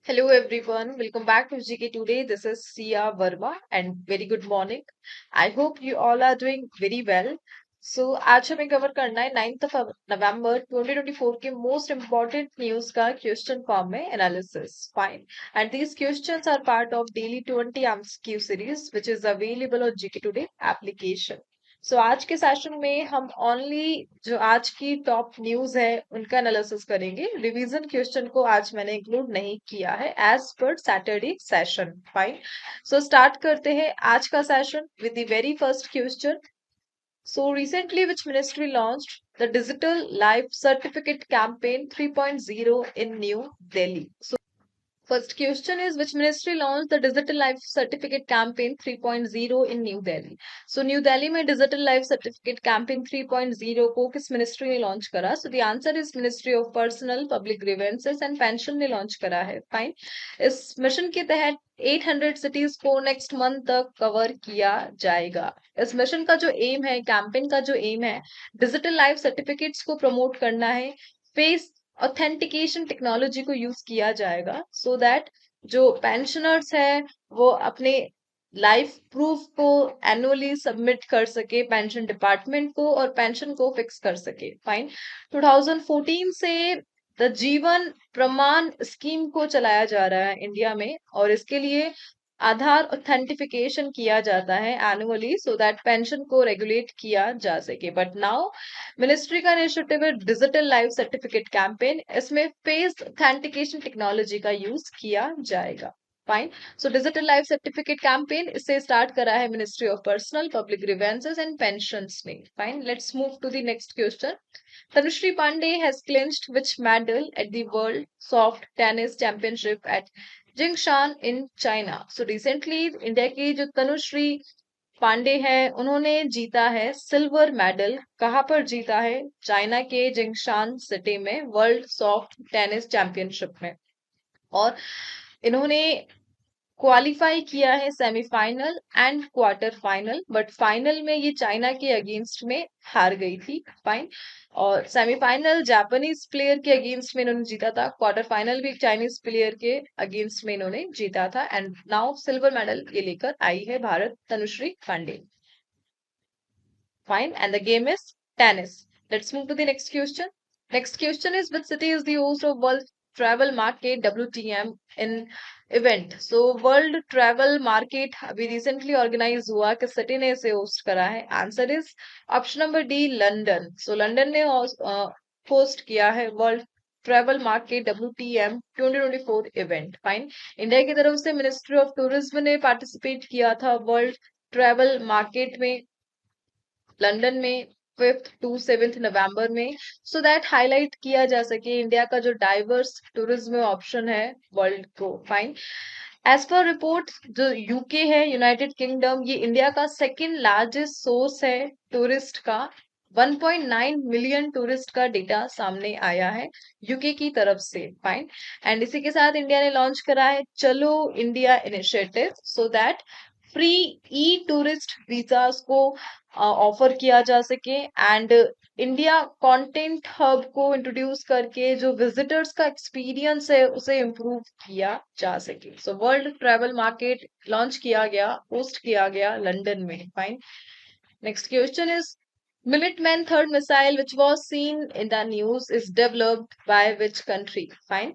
Hello everyone, welcome back to GK Today. This is Sia Verma and very good morning. I hope you all are doing very well. So आज हमें cover करना है 9th नवंबर 2024 के most important news का question form में analysis fine and these questions are part of daily 20 MCQ series which is available on GK today application. So आज के सेशन में हम ओनली जो आज की टॉप न्यूज है उनका एनालिसिस करेंगे. रिवीजन क्वेश्चन को आज मैंने इंक्लूड नहीं किया है as per Saturday session. Fine. So start करते हैं आज का session with the very first question. So recently, which ministry launched the Digital Life Certificate Campaign 3.0 in New Delhi? So first question is which ministry launched the Digital Life Certificate Campaign 3.0 in New Delhi? So New Delhi में Digital Life Certificate Campaign 3.0 को किस ministry ने launch करा? So the answer is Ministry of Personal Public Grievances and Pension ने launch करा है. Fine. इस mission के तहत 800 सिटीज को नेक्स्ट मंथ तक कवर किया जाएगा. इस मिशन का जो एम है, कैंपेन का जो एम है, डिजिटल लाइफ सर्टिफिकेट्स को प्रमोट करना है. फेस ऑथेंटिकेशन टेक्नोलॉजी को यूज किया जाएगा सो दैट जो पेंशनर्स है वो अपने लाइफ प्रूफ को एनुअली सबमिट कर सके पेंशन डिपार्टमेंट को और पेंशन को फिक्स कर सके. फाइन. 2014 से द जीवन प्रमाण स्कीम को चलाया जा रहा है इंडिया में और इसके लिए आधार ऑथेंटिफिकेशन किया जाता है एनुअली सो दैट पेंशन को रेगुलेट किया जा सके. बट नाउ मिनिस्ट्री का इनिशिएटिव है डिजिटल लाइफ सर्टिफिकेट कैंपेन. इसमें फेस ऑथेंटिकेशन टेक्नोलॉजी का यूज किया जाएगा. Fine. So digital life certificate campaign इससे स्टार्ट करा है ministry of personnel public grievances and pensions ने. Fine. Let's move to the next question. Tanushree Pandey has clinched which medal at the World Soft Tennis Championship at Jingshan in China? So recently India की जो तनुश्री पांडे है उन्होंने जीता है silver medal. कहाँ पर जीता है? चाइना के जिंगशान सिटी में वर्ल्ड सॉफ्ट टेनिस चैंपियनशिप में. और इन्होंने क्वालिफाई किया है semifinal and quarter final. But final में ये चाइना के अगेंस्ट में हार गई थी. फाइन. और सेमीफाइनल जापानीज प्लेयर के अगेंस्ट में इन्होंने जीता था. क्वार्टर फाइनल भी चाइनीज प्लेयर के अगेंस्ट में इन्होंने जीता था एंड नाउ सिल्वर मेडल ये लेकर आई है Bharat Tanushree Pandey. Fine. And the game is tennis. Let's move to the next question. Next question is which city is the host of World Travel Market WTM in event? So world travel market अभी recently organise हुआ. किस city ने इसे host करा है? Answer is option number D London. So London ने host किया है world travel market WTM 2024 event. Fine. India की तरफ से मिनिस्ट्री ऑफ टूरिज्म ने पार्टिसिपेट किया था वर्ल्ड ट्रेवल मार्केट में लंदन में 5th to 7th नवंबर में सो दैट हाईलाइट किया जा सके इंडिया का जो डाइवर्स टूरिज्म ऑप्शन है वर्ल्ड को. फाइन. एज पर रिपोर्ट जो यूके है यूनाइटेड किंगडम ये इंडिया का सेकंड लार्जेस्ट सोर्स है टूरिस्ट का. 1.9 मिलियन टूरिस्ट का डेटा सामने आया है यूके की तरफ से. फाइन. एंड इसी के साथ इंडिया ने लॉन्च करा है चलो India initiative so that free E tourist visas को ऑफर किया जा सके एंड इंडिया कंटेंट हब को इंट्रोड्यूस करके जो विजिटर्स का एक्सपीरियंस है उसे इम्प्रूव किया जा सके. So world travel market launch किया गया, होस्ट किया गया लंदन में. Fine. Next question is Minuteman third missile which was seen in the news is developed by which country? Fine.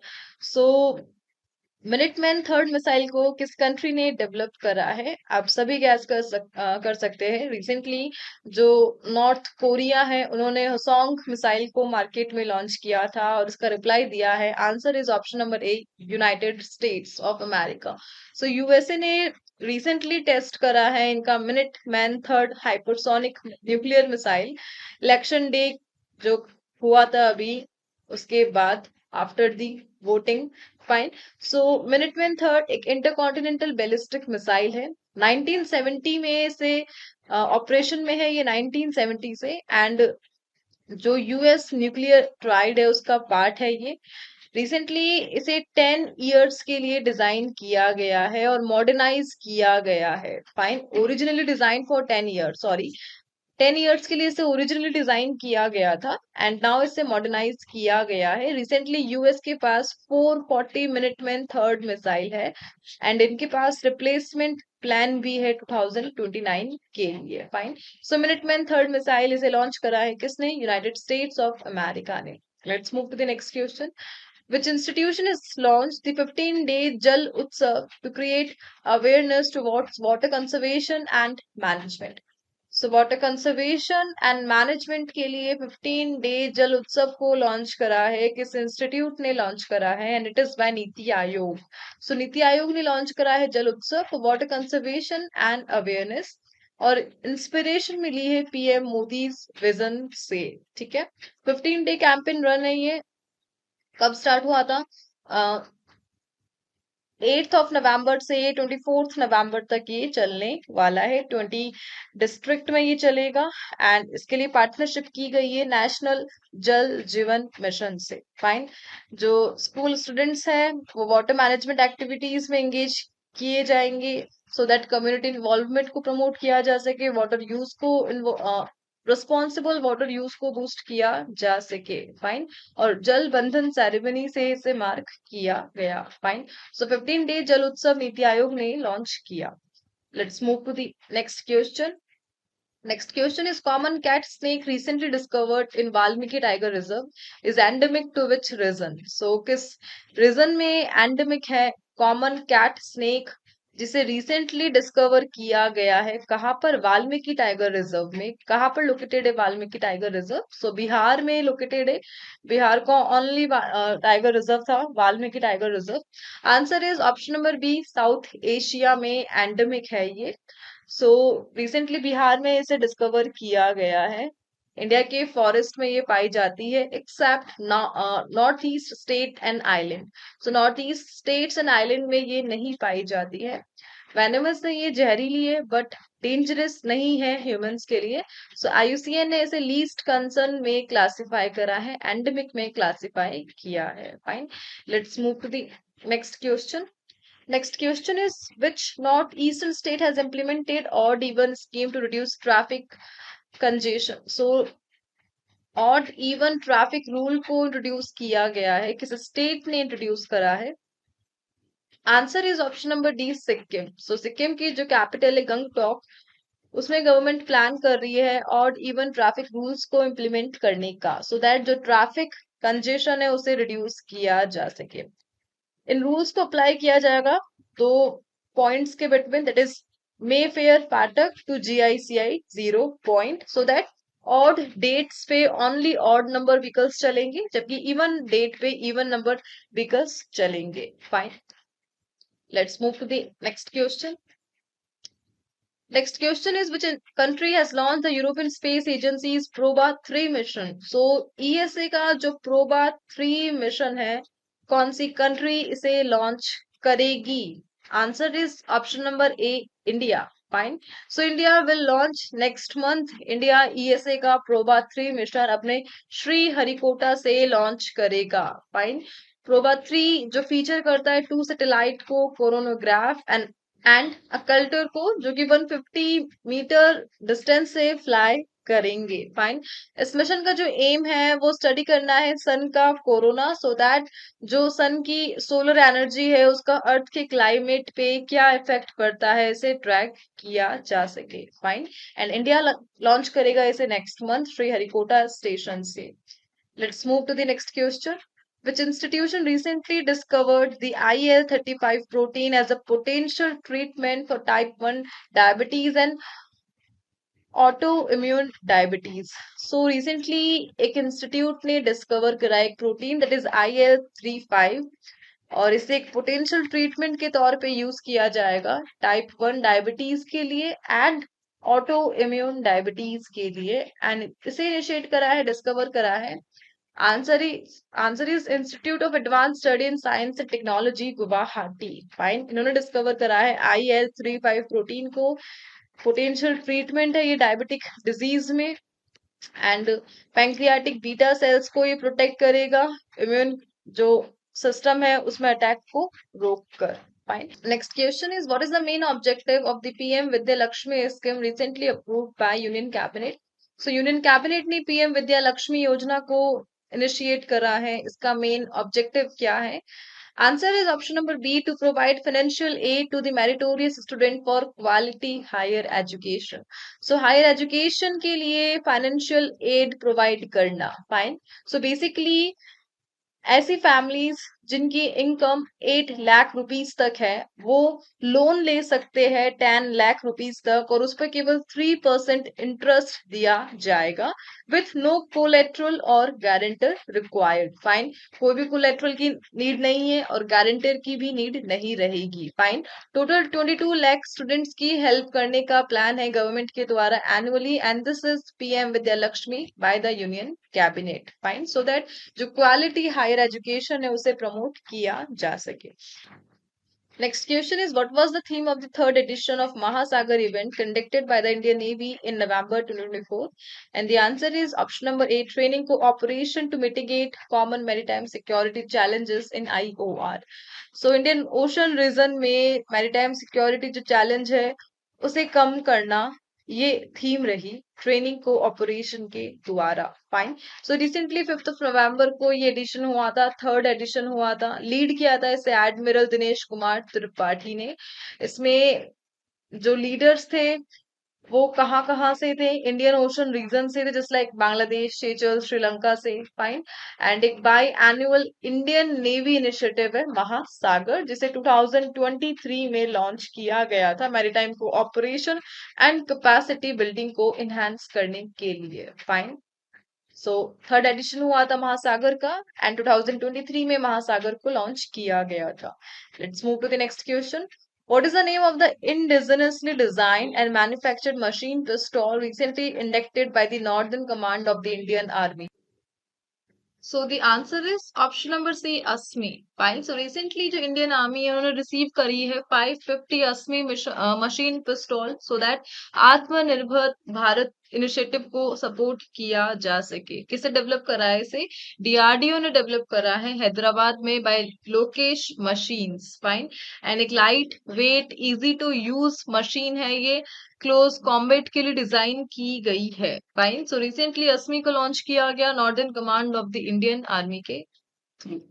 So Minuteman third missile को किस कंट्री ने develop करा है? आप सभी गैस कर सकते हैं. रिसेंटली जो नॉर्थ कोरिया है उन्होंने होसोंग मिसाइल को मार्केट में लॉन्च किया था और इसका रिप्लाई दिया है. Answer is option number A United States of America. So USA ने रिसेंटली टेस्ट करा है इनका Minuteman third hypersonic nuclear missile. Election day जो हुआ था अभी उसके बाद after the voting. Fine. So Minuteman third एक इंटरकॉन्टिनेंटल बैलिस्टिक मिसाइल है. 1970 में से ऑपरेशन में है ये 1970 से एंड जो यूएस न्यूक्लियर ट्राइड है उसका पार्ट है ये. रिसेंटली इसे 10 इयर्स के लिए डिजाइन किया गया है और मॉडर्नाइज किया गया है. Fine. Originally design for 10 year, sorry 10 years के लिए इसे ओरिजिनली डिजाइन किया गया था एंड नाउ इसे मॉडर्नाइज किया गया है। रिसेंटली यूएस के पास 440 मिनटमैन थर्ड मिसाइल है एंड इनके पास रिप्लेसमेंट प्लान भी है 2029 के लिए। Fine. So Minuteman third missile इसे लॉन्च करा है किसने? यूनाइटेड स्टेट्स ऑफ अमेरिका ने। Let's move to the next question. Which institution has launched the 15-day Jal Utsav to create awareness towards water conservation and management? So water conservation and management के लिए 15 day जल उत्सव को launch करा है किस institute ने लॉन्च करा है? And it is by NITI Aayog. सो नीति आयोग ने लॉन्च करा है जल उत्सव for water conservation and awareness और इंस्पिरेशन मिली है पीएम मोदी विजन से। ठीक है, 15 डे कैंपेन रन है ये। कब स्टार्ट हुआ था? 8 नवंबर से 24 नवंबर तक ये चलने वाला है। 20 डिस्ट्रिक्ट में ये चलेगा एंड इसके लिए पार्टनरशिप की गई है नेशनल जल जीवन मिशन से। फाइन। जो स्कूल स्टूडेंट्स हैं वो वाटर मैनेजमेंट एक्टिविटीज में एंगेज किए जाएंगे सो दैट कम्युनिटी इन्वॉल्वमेंट को प्रमोट किया जा सके, वाटर यूज को रिस्पॉन्सिबल वाटर यूज को बूस्ट किया जा सके। फाइन। और जल बंधन सेरेमनी से इसे मार्क किया गया। फाइन। सो 15 डे जल उत्सव नीति आयोग ने लॉन्च किया। Let's move to the next question. Next question is common cat snake recently discovered in Valmiki Tiger Reserve is endemic to which region? So किस रीजन में एंडेमिक है कॉमन कैट स्नेक जिसे recently discover किया गया है? कहाँ पर? Valmiki tiger reserve में। कहाँ पर लोकेटेड है Valmiki tiger reserve? So Bihar में लोकेटेड है। बिहार का ओनली टाइगर रिजर्व था Valmiki tiger reserve. Answer is option number B, South Asia में एंडेमिक है ये। सो रिसेंटली बिहार में इसे डिस्कवर किया गया है। इंडिया के फॉरेस्ट में ये पाई जाती है except north east state and island. So north east states and island में ये नहीं पाई जाती है। वेनेमस है, ये जहरीली है बट डेंजरस नहीं है ह्यूमंस के लिए। सो आईयूसीएन ने इसे लीस्ट कंसर्न में क्लासिफाई करा है, एंडेमिक में क्लासिफाई किया है। Fine. Let's move to the next question. Next question is which northeastern state has implemented odd even scheme to reduce traffic congestion? So odd even traffic rule को introduce किया गया है, किस स्टेट ने introduce करा है? Answer is option number D, Sikkim. So Sikkim की जो कैपिटल है गंगटोक, उसमें गवर्नमेंट प्लान कर रही है ऑड इवन ट्रैफिक रूल्स को इम्प्लीमेंट करने का सो दैट जो ट्रैफिक कंजेशन है उसे रिड्यूस किया जा सके। इन रूल्स को अप्लाई किया जाएगा दो पॉइंट्स के between, that is Mayfair फाटक to GICI 0 point, so that odd dates पे ओनली ऑड नंबर व्हीकल्स चलेंगे जबकि इवन डेट पे इवन नंबर व्हीकल्स चलेंगे। Fine. Let's move to the next question. Next question is which country has launched the European Space Agency's Proba 3 mission? So ESA का जो Proba 3 mission है, कौन सी country इसे launch करेगी? Answer is option number A, India. Fine. So India will launch next month. India ESA का PROBA 3 mission अपने श्री हरिकोटा से launch करेगा। फाइन। प्रोबा 3 जो फीचर करता है 2 सैटेलाइट को, कोरोनोग्राफ एंड अकल्टर को, जो कि 150 मीटर डिस्टेंस से फ्लाई करेंगे। फाइन। इस मिशन का जो एम है वो स्टडी करना है सन का कोरोना सो दैट जो सन की सोलर एनर्जी है उसका अर्थ के क्लाइमेट पे क्या इफेक्ट पड़ता है इसे ट्रैक किया जा सके। फाइन। एंड इंडिया लॉन्च करेगा इसे next month Sriharikota station से। Let's move to the next question. Which institution recently discovered the IL-35 protein as a potential treatment for type 1 diabetes and autoimmune diabetes? So recently एक institute ने discover करा एक protein that is IL-35 और इसे एक potential treatment के तौर पे यूज किया जाएगा टाइप 1 डायबिटीज के लिए एंड ऑटो इम्यून डायबिटीज के लिए। एंड इसे इनिशिएट करा है, डिस्कवर करा है। Answer is institute of advance study in science and technology Guwahati. Fine. इन्होंने डिस्कवर करा है IL-35 प्रोटीन को, पोटेंशियल ट्रीटमेंट है ये डायबिटिक डिजीज में एंड पैंक्रियाटिक बीटा सेल्स को ये प्रोटेक्ट करेगा इम्यून जो सिस्टम है उसमें अटैक को रोक कर। Fine. Next question is what is the main objective of the PM Vidya Lakshmi scheme recently approved by union cabinet? So union cabinet ने पीएम विद्या लक्ष्मी योजना को इनिशिएट करा है। इसका मेन ऑब्जेक्टिव क्या है? Answer is option number B, to provide financial aid to the meritorious student for quality higher education. So higher education के लिए फाइनेंशियल एड प्रोवाइड करना। फाइन। सो बेसिकली ऐसी फैमिलीज जिनकी इनकम 8 लाख रुपीज तक है, वो लोन ले सकते हैं 10 लाख रुपीज तक, और उस पर केवल 3% इंटरेस्ट दिया जाएगा, विथ नो कोलेट्रल और गारंटर रिक्वायर्ड। फाइन। कोई भी कोलेट्रल की नीड नहीं है और गारंटर की भी नीड नहीं रहेगी। फाइन। टोटल 22 लाख स्टूडेंट्स की हेल्प करने का प्लान है गवर्नमेंट के द्वारा annually, and this is PM Vidya Lakshmi by the union cabinet. Fine. So that जो क्वालिटी हायर एजुकेशन है उसे प्रमोट किया जा सके। Next question is, what was the theme of the third edition of Mahasagar event conducted by the Indian Navy in November 2024? And the answer is option number A, training cooperation to mitigate common maritime security challenges in IOR. So Indian Ocean region में maritime security जो challenge है उसे कम करना, ये theme रही training को operation के द्वारा। फाइन। सो रिसेंटली 5 नवंबर को ये एडिशन हुआ था, थर्ड एडिशन हुआ था। लीड किया था इसे एडमिरल दिनेश कुमार त्रिपाठी ने। इसमें जो लीडर्स थे वो कहाँ से थे? इंडियन ओशन रीजन से थे, जस्ट लाइक बांग्लादेश, सेचल्स, श्रीलंका से। फाइन। एंड एक by annual Indian navy initiative है महासागर, जिसे 2023 में लॉन्च किया गया था मैरीटाइम को ऑपरेशन एंड कैपेसिटी बिल्डिंग को इनहेंस करने के लिए। फाइन। सो थर्ड एडिशन हुआ था महासागर का, एंड 2023 में महासागर को लॉन्च किया गया था। Let's move to the next question. What is the name of the indigenously designed and manufactured machine pistol recently inducted by the Northern Command of the Indian Army? So the answer is option number C, ASMI. Fine. So recently जो Indian army है उन्होंने receive करी है 550 ASMI machine pistol, so that आत्मनिर्भर Bharat initiative को support किया जा सके। किसे डेवलप करा है इसे? डीआरडीओ ने डेवलप करा है हैदराबाद में by Lokesh machines. Fine. And एक light weight easy to use machine है ये, क्लोज कॉम्बैट के लिए डिजाइन की गई है। फाइन। सो रिसेंटली असमी को लॉन्च किया गया northern command of the Indian army के through.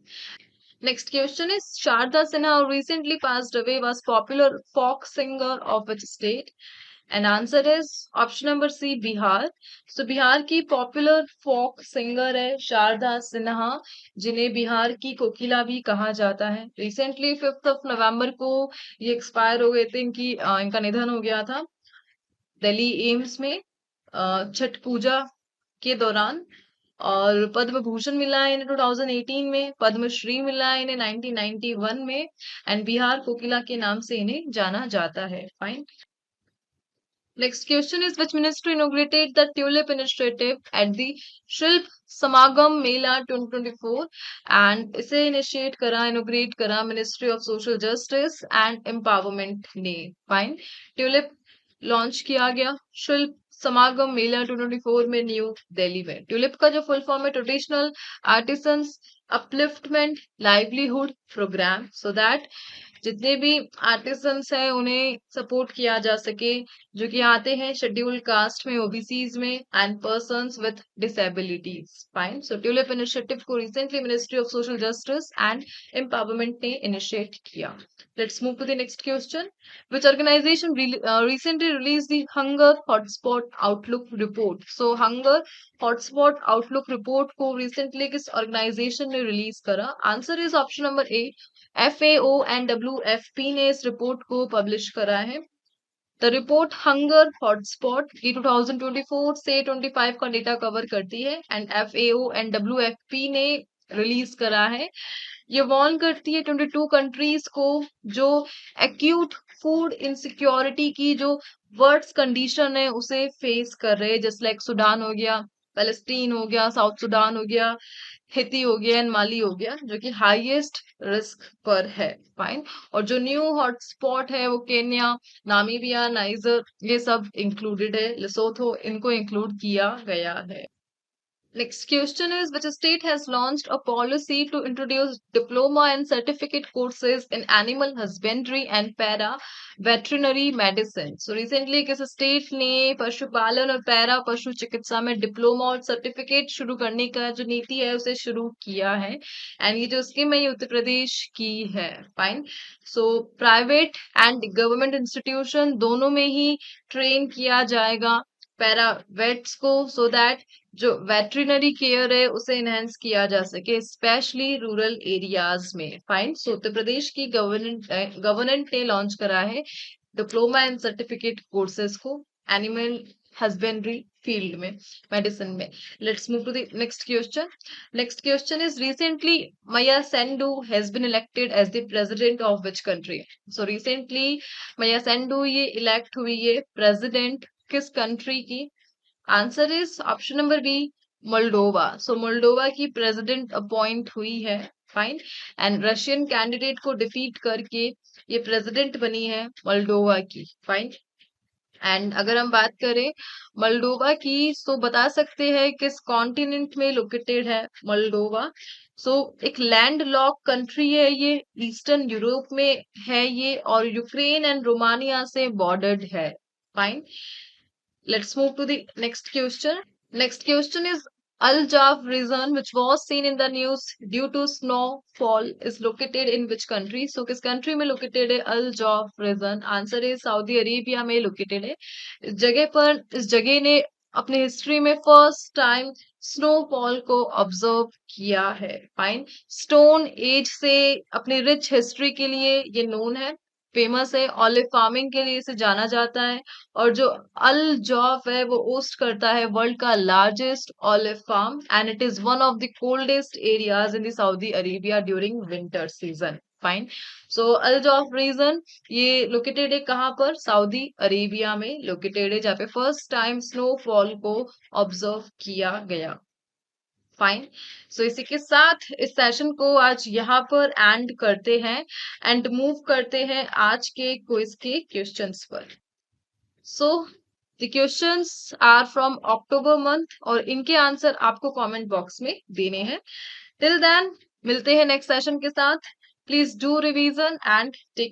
Next question is, Sharda Sinha, who recently passed away, was popular folk singer of which state? And answer is option number C, Bihar. So Bihar की popular folk singer है शारदा सिन्हा, जिन्हें बिहार की कोकिला भी कहा जाता है। Recently 5 नवंबर को ये एक्सपायर हो गए थे, इनका निधन हो गया था दिल्ली एम्स में छठ पूजा के दौरान। और पद्म भूषण मिला है इन्हें 2018 में, पद्मश्री मिला है इन्हें 1991 में, एंड बिहार कोकिला के नाम से इन्हें जाना जाता है। Fine. Next question is, which ministry inaugurated the tulip initiative at the शिल्प समागम मेला 2024? एंड इसे इनिशिएट करा, इनोग्रेट करा ministry of social justice and empowerment ने। फाइन। ट्यूलिप लॉन्च किया गया शिल्प समागम मेला 2024 में न्यू दिल्ली में। ट्यूलिप का जो फुल फॉर्म है traditional artisans upliftment livelihood programme, so that जितने भी आर्टिसंस हैं उन्हें सपोर्ट किया जा सके, जो कि आते हैं शेड्यूल्ड कास्ट में, ओबीसीज में, and persons with disabilities. Fine. So tulip initiative को recently ministry of social justice and empowerment ने इनिशिएट किया। Let's move to the next question. Which organization recently released the Hunger Hotspot Outlook report? So Hunger Hotspot Outlook report को recently किस organization ने release करा? Answer is option number A, FAO and WFP ने इस report को publish करा है। The report hunger hotspot की 2024 से 25 का डेटा कवर करती है, एंड FAO एंड WFP ने रिलीज करा है। ये वार्न करती है 22 कंट्रीज को जो एक्यूट फूड इनसिक्योरिटी की जो वर्स्ट कंडीशन है उसे फेस कर रहे हैं, जस्ट लाइक सुडान हो गया, पैलेस्टीन हो गया, साउथ सुडान हो गया, हिती हो गया एंड माली हो गया, जो कि हाईएस्ट रिस्क पर है। फाइन। और जो न्यू हॉटस्पॉट है वो केन्या, नामीबिया, नाइजर, ये सब इंक्लूडेड है, लेसोथो, इनको इंक्लूड किया गया है। Next question is, which state has launched a policy to introduce diploma and certificate courses in animal husbandry and para veterinary medicine? So recently किस स्टेट ने पशुपालन और पैरा पशु चिकित्सा में डिप्लोमा और सर्टिफिकेट शुरू करने का जो नीति है उसे शुरू किया है, एंड ये जो स्कीम है ये उत्तर प्रदेश की है. Fine. So private and government institution दोनों में ही ट्रेन किया जाएगा पैरा वेट्स को, सो दैट जो वेटरिनरी केयर है उसे इनहेंस किया जा सके, स्पेशली रूरल एरियाज में. फाइन. सो उत्तर प्रदेश की गवर्नमेंट ने लॉन्च करा है डिप्लोमा एंड सर्टिफिकेट कोर्सेज को एनिमल हस्बेंड्री फील्ड में, मेडिसिन में. Let's move to the next question. Next question is, recently Maya Sandu has been elected as the president of which country? So recently Maya Sandu ये elect हुई है president किस country की? Answer is option number B, Moldova. So Moldova की president appoint हुई है. Fine. And Russian candidate को defeat करके ये प्रेसिडेंट बनी है मोल्डोवा की. फाइन. एंड अगर हम बात करें मोल्डोवा की, तो बता सकते हैं किस कॉन्टिनेंट में लोकेटेड है मोल्डोवा? सो एक लैंड लॉक कंट्री है ये, ईस्टर्न यूरोप में है ये, और यूक्रेन एंड रोमानिया से बॉर्डर्ड है. Fine. Let's move to the next question. Next question is, Al Jav region, which was seen in the news due to snowfall, is located in which country? So, किस country में located है Al Jav region? Answer is Saudi Arabia में located है. इस जगह पर, इस जगह ने अपने हिस्ट्री में फर्स्ट टाइम स्नोफॉल को ऑब्जर्व किया है. फाइन. स्टोन एज से अपनी रिच हिस्ट्री के लिए ये नोन है, फेमस है. ऑलिव फार्मिंग के लिए इसे जाना जाता है. और जो अल जॉफ है वो होस्ट करता है वर्ल्ड का largest olive farm, and it is one of the coldest areas in the Saudi Arabia during winter season. Fine. So Al Jouf region ये लोकेटेड है कहाँ पर? सऊदी अरेबिया में लोकेटेड है, जहाँ पे फर्स्ट टाइम स्नोफॉल को ऑब्जर्व किया गया. फाइन. सो इसी के साथ इस सेशन को आज यहाँ पर एंड करते हैं एंड मूव करते हैं आज के क्विज के क्वेश्चंस पर. So the questions are from October month और इनके आंसर आपको कमेंट बॉक्स में देने हैं. टिल देन मिलते हैं नेक्स्ट सेशन के साथ. Please do revision and take